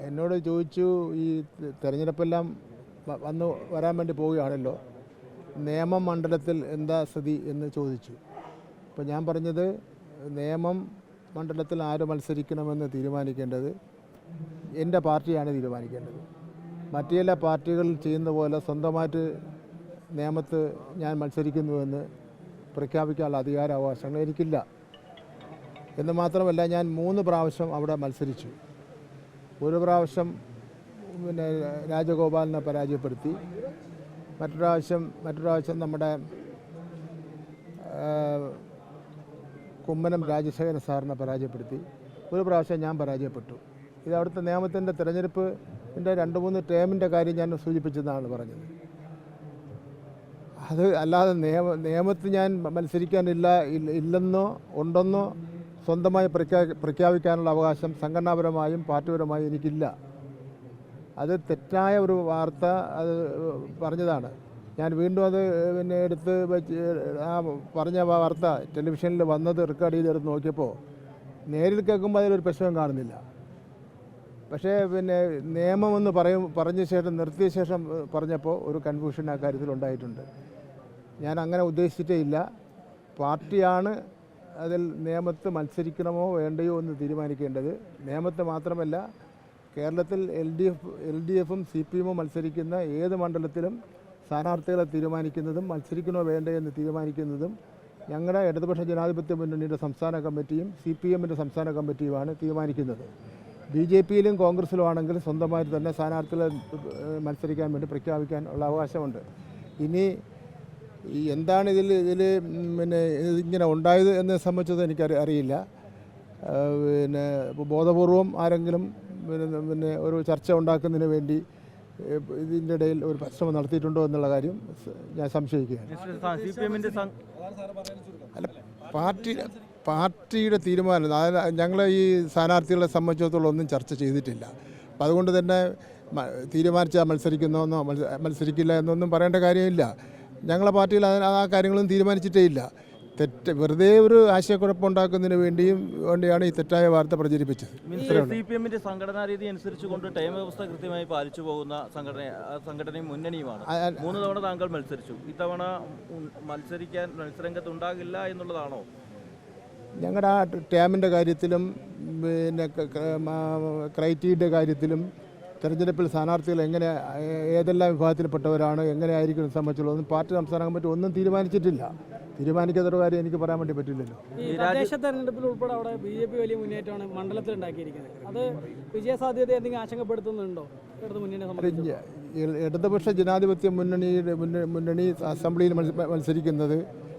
എന്നോട് ചോദിച്ചു, ഈ തെരഞ്ഞെടുപ്പെല്ലാം വരാൻ വേണ്ടി പോവുകയാണല്ലോ, നേമം മണ്ഡലത്തിൽ എന്താ സ്ഥിതി എന്ന് ചോദിച്ചു. അപ്പോൾ ഞാൻ പറഞ്ഞത്, നേമം മണ്ഡലത്തിൽ ആര് മത്സരിക്കണമെന്ന് തീരുമാനിക്കേണ്ടത് എൻ്റെ പാർട്ടിയാണ് തീരുമാനിക്കേണ്ടത്. മറ്റു ചില പാർട്ടികൾ ചെയ്യുന്ന പോലെ സ്വന്തമായിട്ട് നേമത്ത് ഞാൻ മത്സരിക്കുന്നുവെന്ന് പ്രഖ്യാപിക്കാനുള്ള അധികാരാവകാശങ്ങൾ എനിക്കില്ല. എന്ന് മാത്രമല്ല, ഞാൻ 3 പ്രാവശ്യം അവിടെ മത്സരിച്ചു. ഒരു പ്രാവശ്യം രാജഗോപാലിനെ പരാജയപ്പെടുത്തി, മറ്റൊരു പ്രാവശ്യം നമ്മുടെ കുമ്മനം രാജശേഖരൻ സാറിനെ പരാജയപ്പെടുത്തി, ഒരു പ്രാവശ്യം ഞാൻ പരാജയപ്പെട്ടു. ഇത് അവിടുത്തെ നിയമത്തിൻ്റെ തിരഞ്ഞെടുപ്പിൻ്റെ 2-3 ടേമിൻ്റെ കാര്യം ഞാൻ സൂചിപ്പിച്ചെന്നാണ് പറഞ്ഞത്. അത് അല്ലാതെ നിയമത്തിൽ ഞാൻ ഇല്ലെന്നോ ഉണ്ടെന്നോ സ്വന്തമായി പ്രഖ്യാപിക്കാനുള്ള അവകാശം സംഘടനാപരമായും പാർട്ടിപരമായും എനിക്കില്ല. അത് തെറ്റായ ഒരു വാർത്ത അത് പറഞ്ഞതാണ്. ഞാൻ വീണ്ടും അത് എടുത്ത് ആ പറഞ്ഞ വാർത്ത ടെലിവിഷനിൽ വന്നത് റെക്കോർഡ് ചെയ്തെടുത്ത് നോക്കിയപ്പോൾ നേരിൽ കേൾക്കുമ്പോൾ അതിലൊരു പ്രശ്നം കാണുന്നില്ല. പക്ഷേ നിയമമെന്ന് പറഞ്ഞ ശേഷം നിർത്തിയ ശേഷം പറഞ്ഞപ്പോൾ ഒരു കൺഫ്യൂഷൻ ആ കാര്യത്തിൽ ഉണ്ടായിട്ടുണ്ട്. ഞാൻ അങ്ങനെ ഉദ്ദേശിച്ചിട്ടേ ഇല്ല. പാർട്ടിയാണ് അതിൽ നേമത്ത് മത്സരിക്കണമോ വേണ്ടയോ എന്ന് തീരുമാനിക്കേണ്ടത്. നേമത്ത് മാത്രമല്ല, കേരളത്തിൽ LDFും CPMും മത്സരിക്കുന്ന ഏത് മണ്ഡലത്തിലും സ്ഥാനാർത്ഥികളെ തീരുമാനിക്കുന്നതും മത്സരിക്കണോ വേണ്ടയോ എന്ന് തീരുമാനിക്കുന്നതും ഞങ്ങളുടെ ഇടതുപക്ഷ ജനാധിപത്യ മുന്നണിയുടെ സംസ്ഥാന കമ്മിറ്റിയും CPMൻ്റെ സംസ്ഥാന കമ്മിറ്റിയുമാണ് തീരുമാനിക്കുന്നത്. BJPയിലും കോൺഗ്രസ്സിലും ആണെങ്കിൽ സ്വന്തമായിട്ട് തന്നെ സ്ഥാനാർത്ഥികളെ മത്സരിക്കാൻ വേണ്ടി പ്രഖ്യാപിക്കാൻ ഉള്ള അവകാശമുണ്ട്. ഇനി എന്താണ് ഇതിൽ ഇങ്ങനെ ഉണ്ടായത് എന്നെ സംബന്ധിച്ചത് എനിക്ക് അറിയില്ല. ബോധപൂർവം ആരെങ്കിലും ഒരു ചർച്ച ഉണ്ടാക്കുന്നതിന് വേണ്ടി ഇതിൻ്റെ ഇടയിൽ ഒരു പരിശ്രമം നടത്തിയിട്ടുണ്ടോ എന്നുള്ള കാര്യം ഞാൻ സംശയിക്കുകയാണ്. അല്ല, പാർട്ടിയുടെ തീരുമാനം, അതായത് ഞങ്ങൾ ഈ സ്ഥാനാർത്ഥികളെ സംബന്ധിച്ചിടത്തോളം ഒന്നും ചർച്ച ചെയ്തിട്ടില്ല. അപ്പം അതുകൊണ്ട് തന്നെ തീരുമാനിച്ചാൽ മത്സരിക്കുന്നോന്നോ മത്സരിക്കില്ല എന്നൊന്നും പറയേണ്ട കാര്യമില്ല. ഞങ്ങളെ പാർട്ടിയിൽ ആ കാര്യങ്ങളൊന്നും തീരുമാനിച്ചിട്ടേ ഇല്ല. വെറുതെ ഒരു ആശയക്കുഴപ്പമുണ്ടാക്കുന്നതിന് വേണ്ടിയാണ് ഈ തെറ്റായ വാർത്ത പ്രചരിപ്പിച്ചത്. CPMന്റെ സംഘടനാ രീതി അനുസരിച്ചുകൊണ്ട് ടൈം വ്യവസ്ഥ കൃത്യമായി പാലിച്ചു പോകുന്ന സംഘടനയും മുന്നണിയുമാണ്. 3 തവണ താങ്കൾ മത്സരിച്ചു. ഇത്തവണ മത്സരരംഗത്ത് ഉണ്ടാകില്ല എന്നുള്ളതാണോ? ഞങ്ങളുടെ ആ ടേമിൻ്റെ കാര്യത്തിലും ക്രൈറ്റീരിയയുടെ കാര്യത്തിലും തെരഞ്ഞെടുപ്പിൽ സ്ഥാനാർത്ഥികൾ ഏതെല്ലാം വിഭാഗത്തിൽപ്പെട്ടവരാണ്, എങ്ങനെയായിരിക്കും സംബന്ധിച്ചുള്ളതൊന്നും പാർട്ടി സംസ്ഥാന കമ്മിറ്റി ഒന്നും തീരുമാനിച്ചിട്ടില്ല. തീരുമാനിക്കാത്തൊരു കാര്യം എനിക്ക് പറയാൻ വേണ്ടി പറ്റില്ലല്ലോ. ഈ തദ്ദേശ തെരഞ്ഞെടുപ്പിൽ ഉൾപ്പെടെ അവിടെ BJP വലിയ മുന്നേറ്റമാണ് മണ്ഡലത്തിൽ ഉണ്ടാക്കിയിരിക്കുന്നത്. അത് വിജയസാധ്യത എന്തെങ്കിലും ആശങ്കപ്പെടുത്തുന്നുണ്ടോ ഇടതുപക്ഷ ജനാധിപത്യ മുന്നണി അസംബ്ലിയിൽ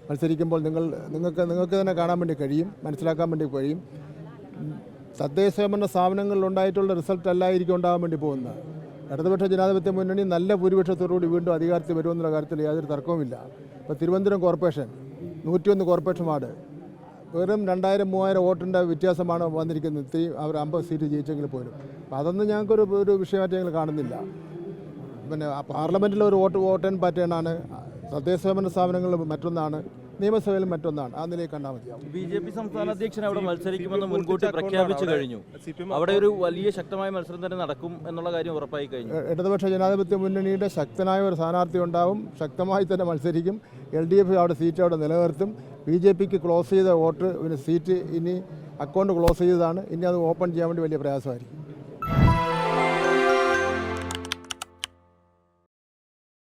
മത്സരിക്കുമ്പോൾ നിങ്ങൾക്ക് തന്നെ കാണാൻ വേണ്ടി കഴിയും, മനസ്സിലാക്കാൻ വേണ്ടി കഴിയും. തദ്ദേശഭരണ സ്ഥാപനങ്ങളിൽ ഉണ്ടായിട്ടുള്ള റിസൾട്ട് അല്ലായിരിക്കും ഉണ്ടാകാൻ വേണ്ടി പോകുന്നത്. ഇടതുപക്ഷ ജനാധിപത്യ മുന്നണി നല്ല ഭൂരിപക്ഷത്തോടുകൂടി വീണ്ടും അധികാരത്തിൽ വരുമെന്നുള്ള കാര്യത്തിൽ യാതൊരു തർക്കവുമില്ല. ഇപ്പോൾ തിരുവനന്തപുരം കോർപ്പറേഷൻ 101 കോർപ്പറേഷൻ വാർഡ് വെറും 2000-3000 വോട്ടിൻ്റെ വ്യത്യാസമാണ് വന്നിരിക്കുന്നത്. അവർ 50 സീറ്റ് ജയിച്ചെങ്കിൽ പോലും. അപ്പോൾ അതൊന്നും ഞങ്ങൾക്കൊരു വിഷയമായിട്ട് ഞങ്ങൾ കാണുന്നില്ല. പാർലമെൻറ്റിൽ ഒരു വോട്ട് പാറ്റേണാണ്, തദ്ദേശഭരണ സ്ഥാപനങ്ങളിൽ മറ്റൊന്നാണ്, നിയമസഭയിലും മറ്റൊന്നാണ്. ആ നിലയിൽ കണ്ടാൽ മതിയാവും. BJP സംസ്ഥാന അധ്യക്ഷൻ അവിടെ മത്സരിക്കുമെന്ന് മുൻകൂട്ടി പ്രഖ്യാപിച്ചു കഴിഞ്ഞു. അവിടെ ഒരു വലിയ ശക്തമായ മത്സരം തന്നെ നടക്കും എന്നുള്ള കാര്യം ഉറപ്പായി കഴിഞ്ഞു. ഇടതുപക്ഷ ജനാധിപത്യ മുന്നണിയുടെ ശക്തനായ ഒരു സ്ഥാനാർത്ഥി ഉണ്ടാവും, ശക്തമായി തന്നെ മത്സരിക്കും. LDF സീറ്റ് അവിടെ നിലനിർത്തും. BJPക്ക് ക്ലോസ് ചെയ്ത വോട്ട് സീറ്റ് ഇനി അക്കൗണ്ട് ക്ലോസ് ചെയ്തതാണ്, ഇനി അത് ഓപ്പൺ ചെയ്യാൻ വേണ്ടി വലിയ പ്രയാസമായിരിക്കും.